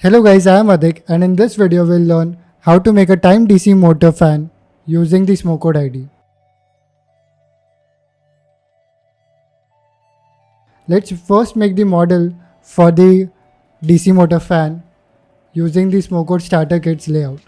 Hello guys, I am Adik and in this video we'll learn how to make a time DC motor fan using the SmokeCode ID. Let's first make the model for the DC motor fan using the SmokeCode starter kits layout.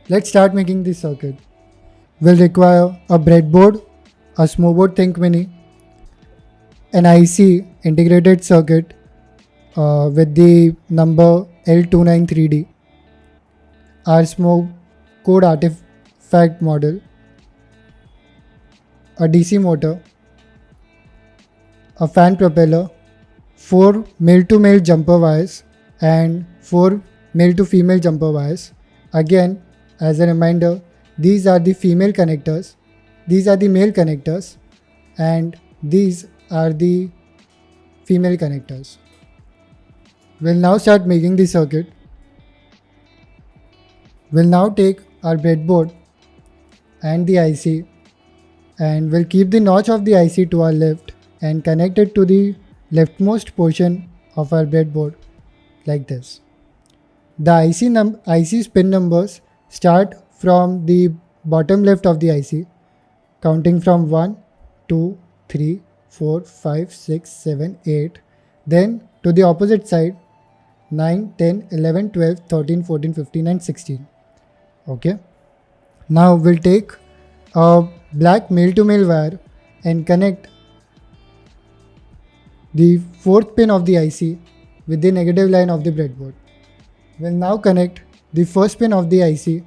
Let's start making the circuit. We'll require a breadboard, a SmokeBoard Think Mini, an IC integrated circuit with the number L293D, our SmokeCode artifact model, a DC motor, a fan propeller, 4 male to male jumper wires and 4 male to female jumper wires. Again, as a reminder, these are the female connectors, these are the male connectors, and these are the female connectors. We'll now start making the circuit. We'll now take our breadboard and the IC and we'll keep the notch of the IC to our left and connect it to the leftmost portion of our breadboard like this. The IC's pin numbers start from the bottom left of the IC, counting from 1, 2, 3, 4, 5, 6, 7, 8. Then to the opposite side, 9, 10, 11, 12, 13, 14, 15 and 16. Okay. Now we'll take a black male to male wire and connect the fourth pin of the IC with the negative line of the breadboard. We'll now connect the first pin of the IC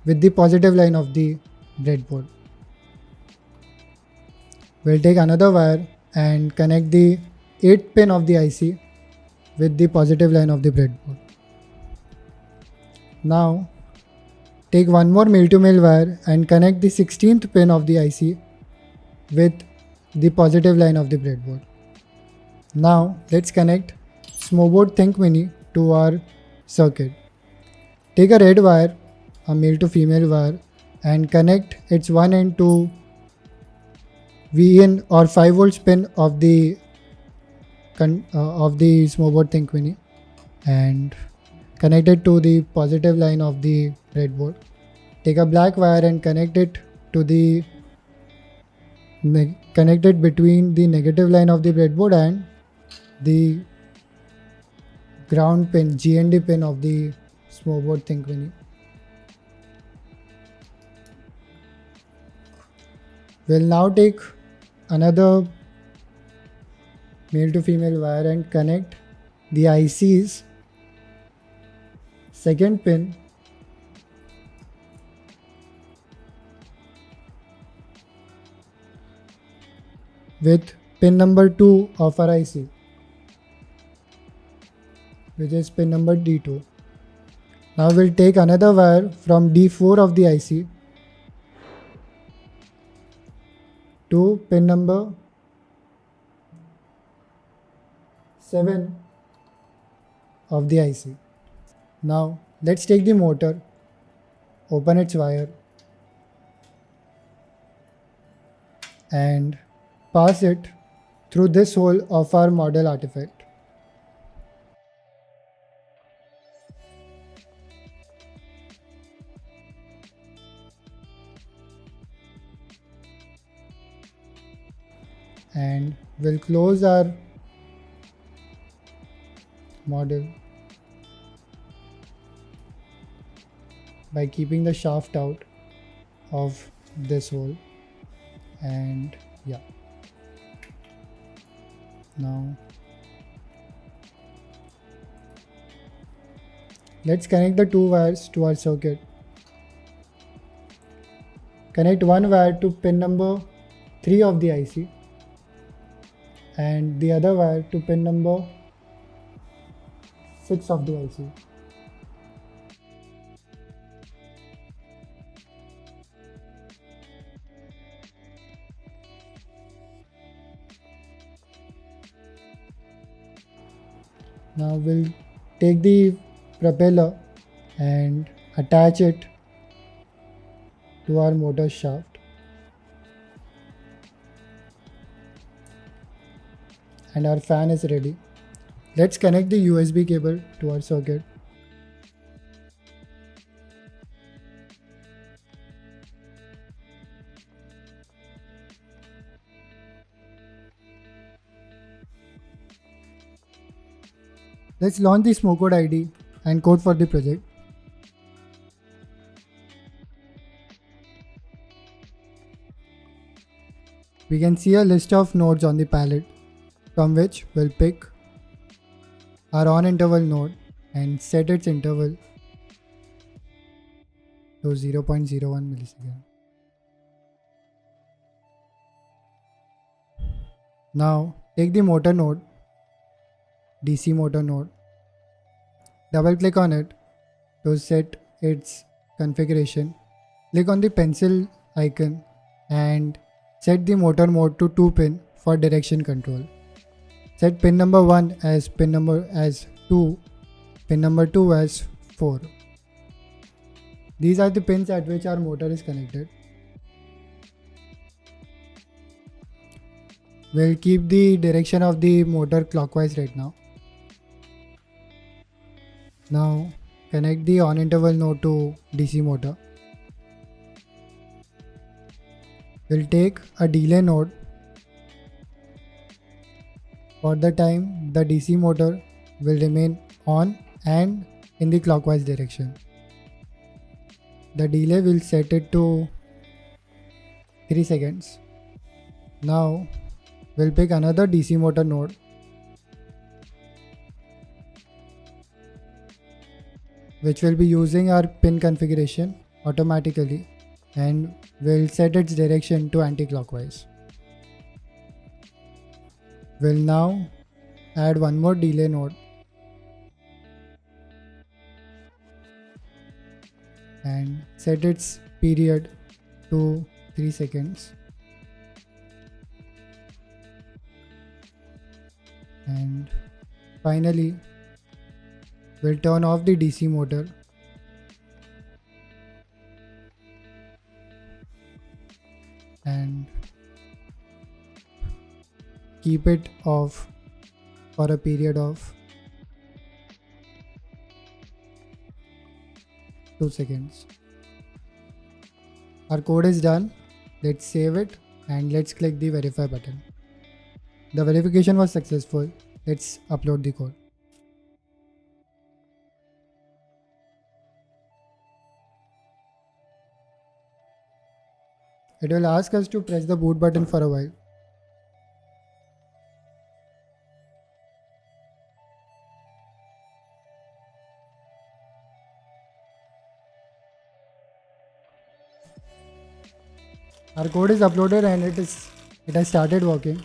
with the positive line of the breadboard. We'll take another wire and connect the 8th pin of the IC with the positive line of the breadboard. Now take one more male to male wire and connect the 16th pin of the IC with the positive line of the breadboard. Now let's connect SmokeBoard Think Mini to our circuit. Take a red wire, a male to female wire, and connect its one end to VIN or 5 volts pin of the SmokeBoard Think Mini and connect it to the positive line of the breadboard. Take a black wire and connect it between the negative line of the breadboard and the ground pin, GND pin of the SmokeBoard Think Mini. We'll now take another male to female wire and connect the IC's second pin with pin number 2 of our IC, which is pin number D2. Now we'll take another wire from D4 of the IC to pin number 7 of the IC. Now let's take the motor, open its wire and pass it through this hole of our model artifact. And we'll close our model by keeping the shaft out of this hole, and yeah. Now let's connect the two wires to our circuit. Connect one wire to pin number 3 of the IC and the other wire to pin number 6 of the IC. Now we'll take the propeller and attach it to our motor shaft, and our fan is ready. Let's connect the USB cable to our circuit. Let's launch the smoke code ID and code for the project. We can see a list of nodes on the palette, from which we'll pick our on interval node and set its interval to 0.01 millisecond. Now take the motor node, DC motor node, double click on it to set its configuration. Click on the pencil icon and set the motor mode to 2 pin for direction control. Set pin number 1 as pin number as 2, pin number 2 as 4. These are the pins at which our motor is connected. We'll keep the direction of the motor clockwise right now. Now connect the on interval node to DC motor. We'll take a delay node for the time the DC motor will remain on and in the clockwise direction. The delay will set it to 3 seconds. Now we'll pick another DC motor node. Which will be using our pin configuration automatically, and we'll set its direction to anti-clockwise. We'll now add one more delay node and set its period to 3 seconds. And finally, we'll turn off the DC motor and keep it off for a period of 2 seconds. Our code is done. Let's save it and let's click the verify button. The verification was successful. Let's upload the code. It will ask us to press the boot button for a while. Our code is uploaded and it has started working.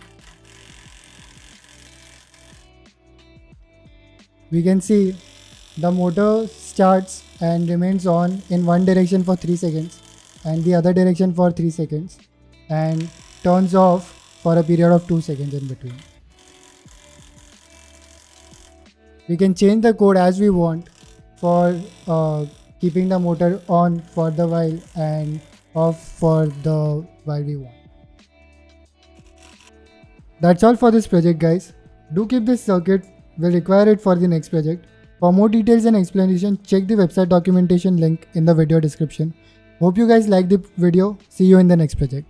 We can see the motor starts and remains on in one direction for 3 seconds and the other direction for 3 seconds and turns off for a period of 2 seconds in between. We can change the code as we want for keeping the motor on for the while and off for the while we want. That's all for this project, guys. Do keep this circuit. We'll require it for the next project. For more details and explanation, check the website documentation link in the video description. Hope you guys like the video. See you in the next project.